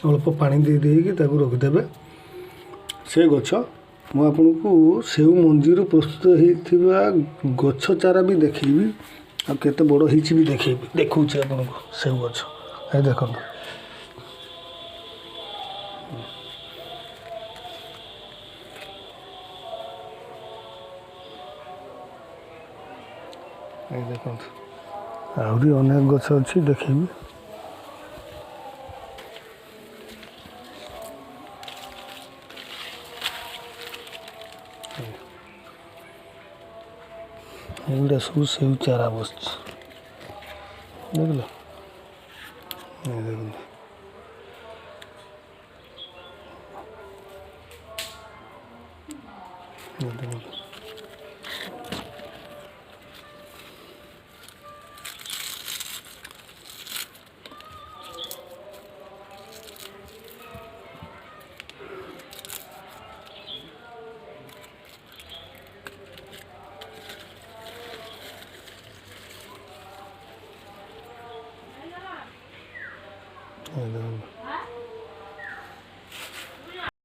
अल्प पानी दे देकी रखिदेवे से गछ मु आपको सेउ मंजी प्रस्तुत होता गछ चारा भी देखी आते बड़ हो भी देखूँ आपको सेउ गछ ये देखो ये देखो आहरी अनेक गछ अच्छी देखी एगुड़ा सब सेउ चारा बस देख लो देखो